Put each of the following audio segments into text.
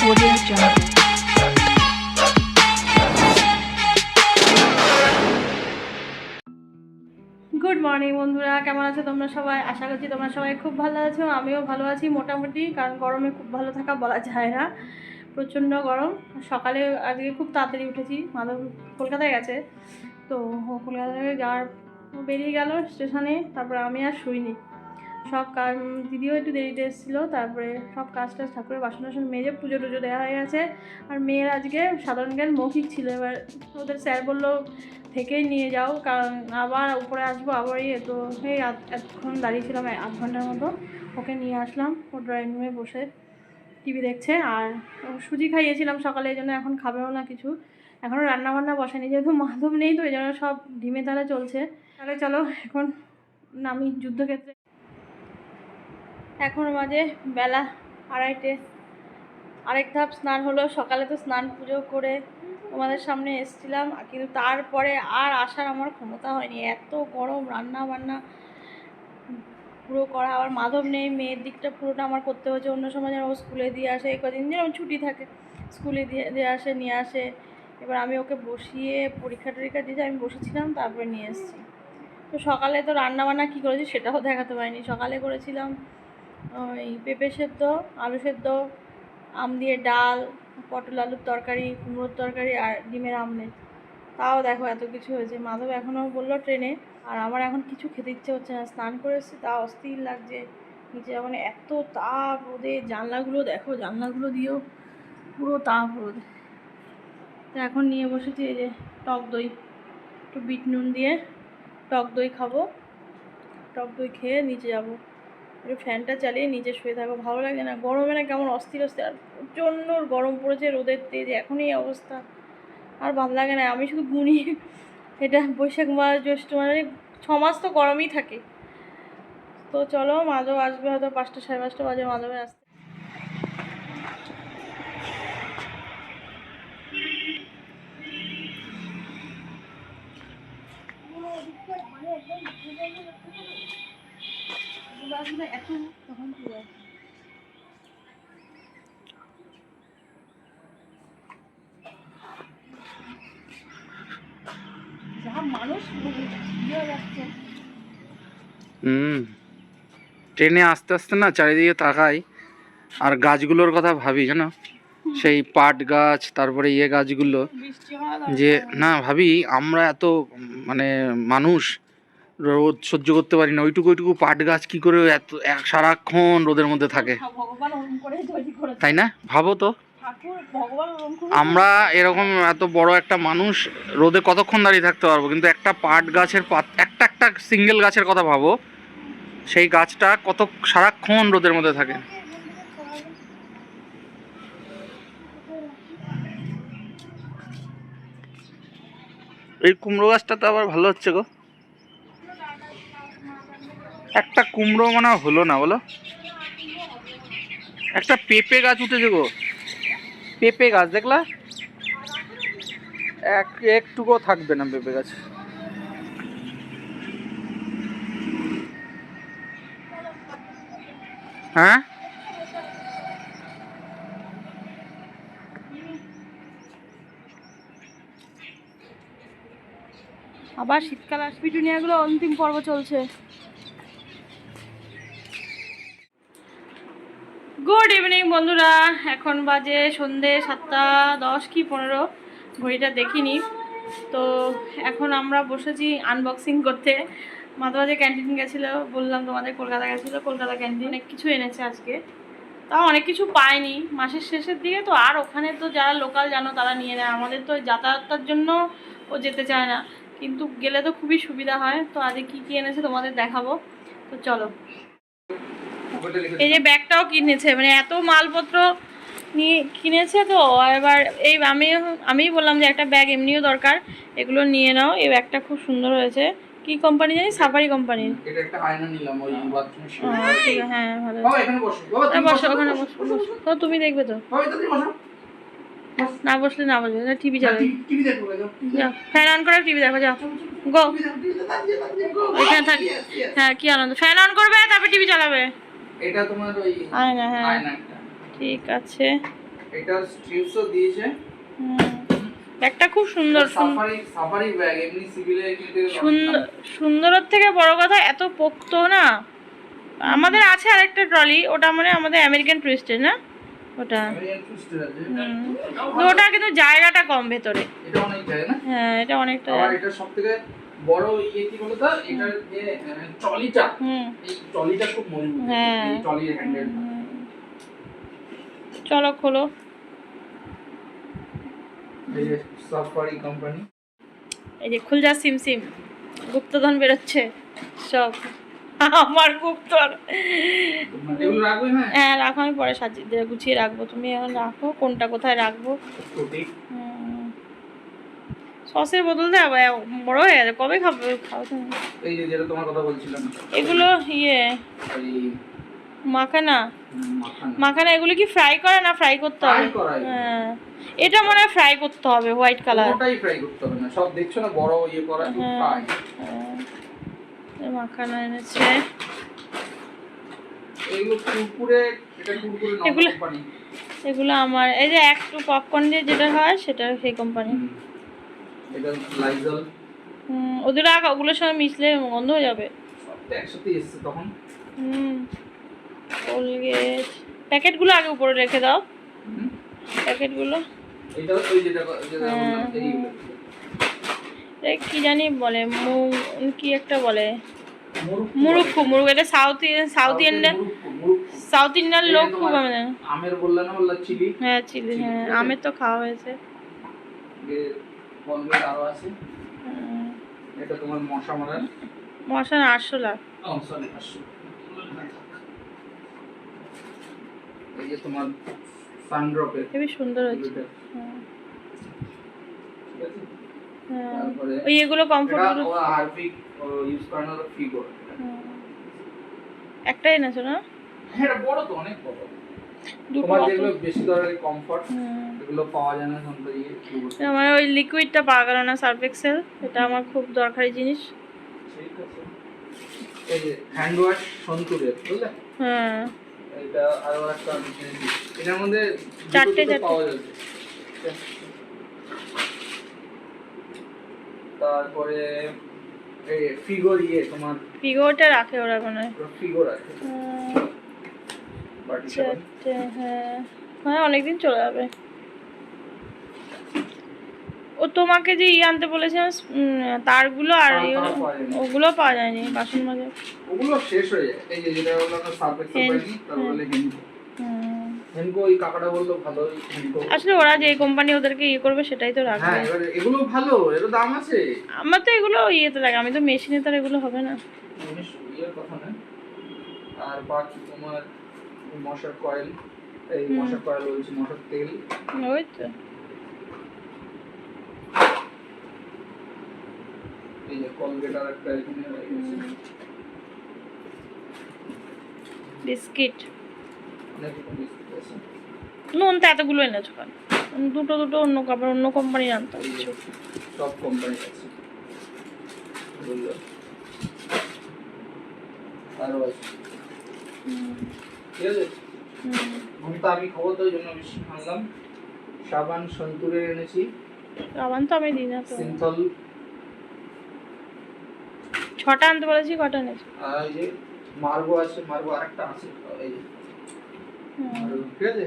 Audio Jungle. Good morning বন্ধুরা, কেমন আছো তোমরা সবাই? আশা করছি তোমরা সবাই খুব ভালো আছো। আমিও ভালো আছি মোটামুটি, কারণ গরমে খুব ভালো থাকা বলা যায় না, প্রচণ্ড গরম। সকালে আজকে খুব তাড়াতাড়ি উঠেছি, মাধব কলকাতায় গেছে, তো কলকাতায় যাওয়ার বেরিয়ে গেল স্টেশনে। তারপরে আমি আর শুইনি, সব কাজ, দিদিও একটু দেরিতে এসেছিলো, তারপরে সব কাজ টাজ ঠাকুরের বাসন টাসন মেজে পুজো টুজো দেওয়া হয়ে গেছে। আর মেয়ের আজকে সাধারণ জ্ঞান মৌখিক ছিল, এবার ওদের স্যার বললো থেকেই নিয়ে যাও, কারণ আবার উপরে আসবো আবার তো এই এতক্ষণ দাঁড়িয়েছিলাম 8 ঘন্টার মতো। ওকে নিয়ে আসলাম, ও ড্রয়িং রুমে বসে টিভি দেখছে। আর সুজি খাইয়েছিলাম সকালে, এই জন্য এখন খাবেও না কিছু, এখনও রান্নাবান্না বসেনি, যেহেতু মাধব নেই তো এই জন্য সব ধিমে তালে চলছে। তাহলে চলো এখন নামি যুদ্ধক্ষেত্রে। এখন বাজে বেলা 2:30, আরেক ধাপ স্নান হলো। সকালে তো স্নান পুজো করে তোমাদের সামনে এসেছিলাম, কিন্তু তারপরে আর আসার আমার ক্ষমতা হয়নি, এত গরম, রান্না বান্না পুরো করা। আবার মাধব নেই, মেয়ের দিকটা পুরোটা আমার করতে হচ্ছে। অন্য সময় যেন ও স্কুলে দিয়ে আসে, এই কদিন যেন ছুটি থাকে স্কুলে দিয়ে আসে নিয়ে আসে। এবার আমি ওকে বসিয়ে পরীক্ষা টরীক্ষা দিতে আমি বসেছিলাম, তারপরে নিয়ে এসেছি। তো সকালে তো রান্নাবান্না কী করেছি সেটাও দেখাতে পারিনি। সকালে করেছিলাম ওই পেঁপে সেদ্ধ, আলু সেদ্ধ, আম দিয়ে ডাল, পটল আলুর তরকারি, কুমড়োর তরকারি আর ডিমের আমলেট। তাও দেখো এত কিছু হয়েছে। মাধব এখনও বললো ট্রেনে, আর আমার এখন কিছু খেতে ইচ্ছে হচ্ছে না। স্নান করে এসেছি, তাও অস্থির লাগছে নিচে, মানে এত তাপ রোদে। জানলাগুলো দেখো, জানলাগুলো দিয়েও পুরো তাপ রোদ। তো এখন নিয়ে বসেছি এই যে টক দই, একটু বিট নুন দিয়ে টক দই খাবো। টক দই খেয়ে নিচে যাবো, একটু ফ্যানটা চালিয়ে নিচে শুয়ে থাকবো। ভালো লাগে না, গরমে না কেমন অস্থির অস্থির, আর প্রচণ্ড গরম পড়েছে, রোদের তেজ, এখনই এই অবস্থা, আর ভালো লাগে না। আমি শুধু গুনি, এটা বৈশাখ মাস, জ্যৈষ্ঠ মাস, 6 মাস তো গরমই থাকে। তো চলো, মাধব আসবে হয়তো 5টা 5:30 বাজে মাধবের আসতে। এত তখন ট্রেনে আস্তে আস্তে না চারিদিকে তাকাই আর গাছগুলোর কথা ভাবি, জানো, সেই পাট গাছ, তারপরে গাছগুলো, যে না ভাবি আমরা এত মানে মানুষ রোদ সহ্য করতে পারি না, ওইটুকু পাট গাছ কি করে এত সারাক্ষণ রোদের মধ্যে থাকে, তাই না? ভাবো তো, আমরা এরকম এত বড় একটা মানুষ রোদে কতক্ষণ দাঁড়িয়ে থাকতে পারবো, কিন্তু একটা পাট গাছের একটা একটা সিঙ্গেল গাছের কথা ভাবো, সেই গাছটা কত সারাক্ষণ রোদের মধ্যে থাকে। এই কুমড়ো গাছটা তো আবার ভালো হচ্ছে গো, একটা কুমড়ো মানে হলো না বলো, একটা পেঁপে গাছ উঠেছে গো, পেঁপে গাছ দেখলা, একটুকুও থাকবে না পেঁপে গাছ। হ্যাঁ, আবার শীতকাল আসবে, পিটুনিয়াগুলো অন্তিম পর্ব চলছে। গুড ইভিনিং বন্ধুরা, এখন বাজে সন্ধে 7:10 কি 15, ঘড়িটা দেখিনি। তো এখন আমরা বসেছি আনবক্সিং করতে। মাঝে ক্যান্টিন গেছিলো, বললাম তোমাদের কলকাতা গেছিলো, কলকাতা ক্যান্টিন অনেক কিছু এনেছে আজকে, তাও অনেক কিছু পাইনি মাসের শেষের দিকে তো। আর ওখানে তো যারা লোকাল জানো তারা নিয়ে নেয়, আমাদের তো যাতায়াতের জন্য ও যেতে চায় না, কিন্তু গেলে তো খুবই সুবিধা হয়। তো আজকে কী কী এনেছে তোমাদের দেখাবো, তো চলো। এই যে ব্যাগটাও কিনেছে, মানে এত মালপত্র নিয়ে কিনেছে। তো এবার এই আমি বললাম যে একটা ব্যাগ এমনিও দরকার, এগুলো নিয়ে নাও। এই ব্যাগটা খুব সুন্দর হয়েছে, কি কোম্পানি জানি, সাফারি কোম্পানির। এটা একটা আয়না নিলাম ওই বাথরুমের সামনে। হ্যাঁ ভালো, এখানে বসো, বসো ওখানে বসো, তো তুমি দেখবে তো, না বসলে না বসবে, টিভি চালাবে, যাও ফ্যান অন করে টিভি দেখো, যাও গো, এখানে থাক। হ্যাঁ কি আনন্দ, ফ্যান অন করবে তারপর টিভি চালাবে। এটা তোমার ওই আয়না, হ্যাঁ আয়নাটা, ঠিক আছে। এটা স্ট্রিপসও দিয়েছে। ব্যাগটা খুব সুন্দর, সাফারি ব্যাগ, এমনি সিভিলে কিনতে সুন্দরের থেকে বড় কথা এত পোক্ত না। আমাদের আছে আরেকটা ট্রলি, ওটা মানে আমাদের আমেরিকান টুরিস্টের না ওটা। ওটা কিন্তু জায়গাটা কম ভেতরে। এটা অনেক জায়গা না? হ্যাঁ, এটা অনেকটা। আর এটা সবথেকে বড় ইয়ে কি বলতো, এটার যে ট্রলিটা, এই ট্রলিটা খুব মজবুত। হ্যাঁ, এই ট্রলির হ্যান্ডেল। চলো খোলো। এই যে সাফারি কোম্পানি, এই যে খুলজা সিম গুপ্তধন বেরোচ্ছে সব। আমার গুপ্তর। এগুলো রাখবে না? হ্যাঁ রাখো, আমি পরে সাজিয়ে গুছিয়ে রাখবো। তুমি এখন রাখো, কোনটা কোথায় রাখবো। সসের বোতল দেওয়া বড় হয়ে গেছে, কবে খাবো খাও তুমি? এই যে যেটা তোমার কথা বলছিলাম, এগুলো ইয়ে মাখানা। এগুলো কি ফ্রাই করে না ফ্রাই করতে হবে? হ্যাঁ, এটা মনে হয় ফ্রাই করতে হবে, হোয়াইট কালার। ওটাই ফ্রাই করতে হবে না, সব দেখছো না বড় ইয়ে করা ফ্রাই। মাখানা এনেছে। এগুলো কুরকুরে, এটা কুরকুরে নন কোম্পানি। এগুলো আমার এই যে একটু পপকর্ন দিয়ে যেটা হয় সেটা সেই কোম্পানি। এটা লাইজল। ওদের ওগুলোর সঙ্গে মিশলে গন্ধ হয়ে যাবে। সবটা একসাথে এসছে তখন। কোলগেট প্যাকেটগুলো আগে উপরে রেখে দাও। প্যাকেটগুলো এটা ওই যেটা বললাম, এই কি জানি বলে, কি একটা বলে, মুরুক্কু। এটা সাউথ ইন্ডিয়ান লোক খুব। আমের বললা না, বললা চিলি। হ্যাঁ চিলি, হ্যাঁ আমের তো খাওয়া হয়েছে। কোলগেট আরো আছে। এটা তোমার মশা মারার। মশা না, আরশোলা। ও সরি, আরশোলা। এই যে তোমার সানড্রপের, খুবই সুন্দর হচ্ছে। ঠিক আছে। তারপরে ওই এগুলো কমফোর্ট এটা ও হারপিক ইউজ করে না, ফিগর। একটাই এনেছো না? হ্যাঁ, এটা বড় তো, অনেক বড়। তোমার যেগুলো বেশি দরকারি কমফর্ট, এগুলো পাওয়া যায় না সন্ধ্যা দিয়ে। আমার ওই লিকুইডটা পাওয়া গেল না, সার্ফ এক্সেল, এটা আমার খুব দরকারি জিনিস। ঠিক আছে। এই যে হ্যান্ড ওয়াশ সন্তুরের, বুঝলে? হ্যাঁ, এটা আরো একটা কিনেছি। এটার মধ্যে চারটে পাওয়া যাচ্ছে। তারপরে এই ফিগর ইয়ে তোমার ফিগরটা রাখে ওরা মনে হয়। ফিগর আছে। হ্যাঁ অনেকদিন চলে যাবে। ও তোমাকে যে আনতে বলেছিলাম তারগুলো আর ওগুলো পাওয়া যায়নি, বাসন মাজা ওগুলো শেষ হয়ে যায়। এই যে যেটা বললাম না সার্ফ এক্সেল পাইনি, তারপরে হেনকো। হেনকো ওই কাকাটা বললো ভালো হেনকো। আসলে ওরা যে কোম্পানি ওদেরকে করবে সেটাই তো রাখবে। হ্যাঁ, এবারে এগুলো ভালো, এর দাম আছে। আমার তো এগুলো ইয়েতে লাগে, আমি তো মেশিনে তো এগুলো হবে না। ইয়ের কথা না। আর বাকি তোমার মশার কয়েল, এই মশার কয়েল বলছি, মশার তেল। ওই তো এই যে কোলগেট আর একটা এখানে রয়েছে। বিস্কিট, অনেক রকম বিস্কিট আছে। নুন তো এতগুলো এনেছো কেন? দুটো অন্য কোম্পানির আনতে হচ্ছে। সব কোম্পানি আছে, বুঝলো? আরো আছে, ঠিক আছে। আমি খাবো তো, ওই জন্য বেশি আনলাম। সাবান সন্তুরের এনেছি। সাবান তো আমি দিই না তো। সিন্থল 6টা আনতে বলেছি, কটা এনেছি? আর এই যে মার্গো আছে, মার্গো আরেকটা আছে, এই যে ঠিক আছে।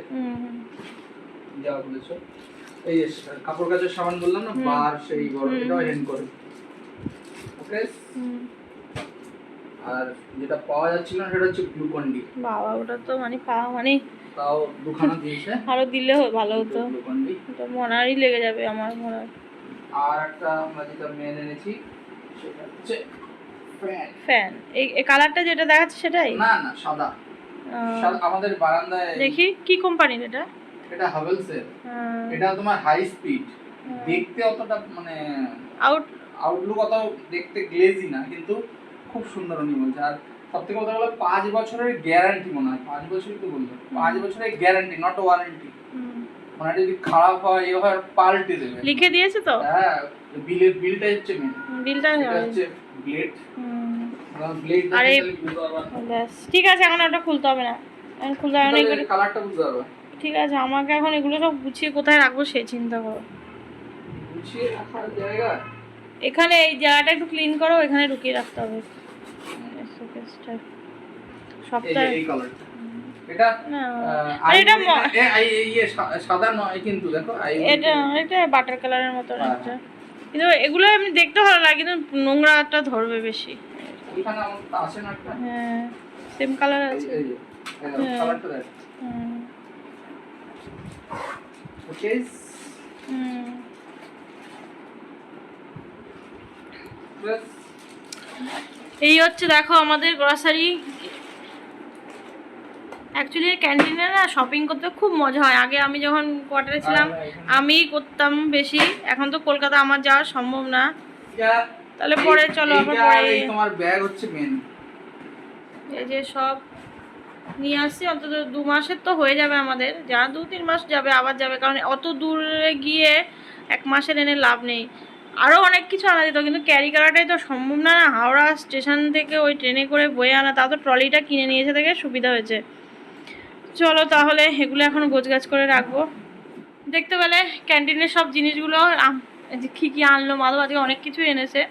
যা বলেছো। এই যে কাপড় কাচার সাবান বললাম না, বার সেই বড়, এটাও হেন্ড করে। ওকে। আর যেটা পাওয়া যাচ্ছিল না সেটা হচ্ছে গ্লুকন ডি। বাবা, ওটা তো মানে পাওয়া মানে তাও দুখানা দিয়েছে। আরো দিলে ভালো হতো। গ্লুকন ডি এটা মনারই লেগে যাবে আমার মনে হয়। আর একটা আমরা যেটা মেন এনেছি সেটা হচ্ছে ফ্যান। এই কালারটা যেটা দেখাচ্ছে সেটাই? না না, সাদা। আমাদের বারান্দায়। দেখি কি কোম্পানির এটা? এটা হাভেলসের। এটা তোমার হাই স্পিড। দেখতে অতটা মানে আউটলুক অত দেখতে গ্লেজি না, কিন্তু খুব সুন্দর উনি বলছে। আর সবথেকে কথা হলো 5 বছরের গ্যারান্টি, মনে হয় 5 বছরই তো বললো। 5 বছরের গ্যারান্টি, নট ওয়ারেন্টি। মানে যদি খারাপ হয় এ হয় পাল্টে দেবে, লিখে দিয়েছে তো। হ্যাঁ, বিলটা হচ্ছে মেন। বিলটা হচ্ছে ব্লেড। ব্লেড আরে ব্যাস ঠিক আছে, এখন ওটা খুলতে হবে না। এখন খুলতে হবে না, কালারটা বুঝতে পারবে। ঠিক আছে, আমাকে এখন এগুলো সব গুছিয়ে কোথায় রাখবো সেই চিন্তা করো। গুছিয়ে রাখার জায়গা এখানে এই জায়গাটা একটু ক্লিন করো, এখানে ঢুকিয়ে রাখতে হবে শোকেসটা সপ্তাহে। এই কালারটা এটা না আর এটা সাদা নয় কিন্তু দেখো এটা এটা বাটার কালারের মতো একটা, কিন্তু এগুলো এমনি দেখতে ভালো লাগে, কিন্তু নোংরাটা ধরবে বেশি। এখানে আমার আছে না একটা, হ্যাঁ সেম কালার আছে। এই যে কালারটা দেখ হুম ওকে। হুম এই হচ্ছে দেখো আমাদের গ্রসারি। অ্যাকচুয়ালি ক্যান্টিনে না শপিং করতে খুব মজা হয়। আগে আমি যখন কোয়ার্টারে ছিলাম আমি করতাম বেশি, এখন তো কলকাতা আমার যাওয়া সম্ভব না। তাহলে পরে চলো আবার পরে। তোমার ব্যাগ হচ্ছে মেন, এই যে সব নিয়ে আসছি, অন্তত 2 মাসের তো হয়ে যাবে আমাদের, যা 2-3 মাস যাবে আবার যাবে, কারণ অত দূরে গিয়ে 1 মাসের এনে লাভ নেই। আরও অনেক কিছু আনা যেত, কিন্তু ক্যারি করাটাই তো সম্ভব না। হাওড়া স্টেশন থেকে ওই ট্রেনে করে বয়ে আনা, তাও তো ট্রলিটা কিনে নিয়ে এসে থেকে সুবিধা হয়েছে। চলো তাহলে এগুলো এখন গোছগাছ করে রাখবো। দেখতে পেলে ক্যান্টিনের সব জিনিসগুলো কী কী আনলো, মাধব আজকে অনেক কিছুই এনেছে।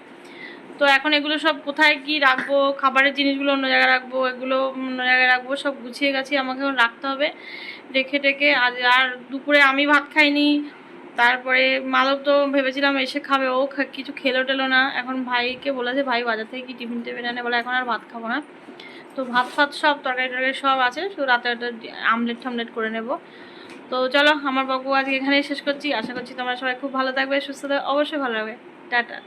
তো এখন এগুলো সব কোথায় কি রাখবো, খাবারের জিনিসগুলো অন্য জায়গায় রাখবো, এগুলো অন্য জায়গায় রাখবো, সব গুছিয়ে গাছিয়ে আমাকে এখন রাখতে হবে রেখে টেকে। আর দুপুরে আমি ভাত খাইনি, তারপরে মাধব তো ভেবেছিলাম এসে খাবে, ও কিছু খেলো টেলো না। এখন ভাইকে বলেছে, ভাই বাজার থেকে কি টিফিন টিফিন আনে, বলে এখন আর ভাত খাবো না। তো ভাত ফাত সব তরকারি টরকারি সব আছে, শুধু রাতে আমলেট টামলেট করে নেব। তো চলো আমার বাবু আজকে এখানেই শেষ করছি। আশা করছি তোমরা সবাই খুব ভালো থাকবে, সুস্থ থাকবে, অবশ্যই ভালো লাগবে। টাটা।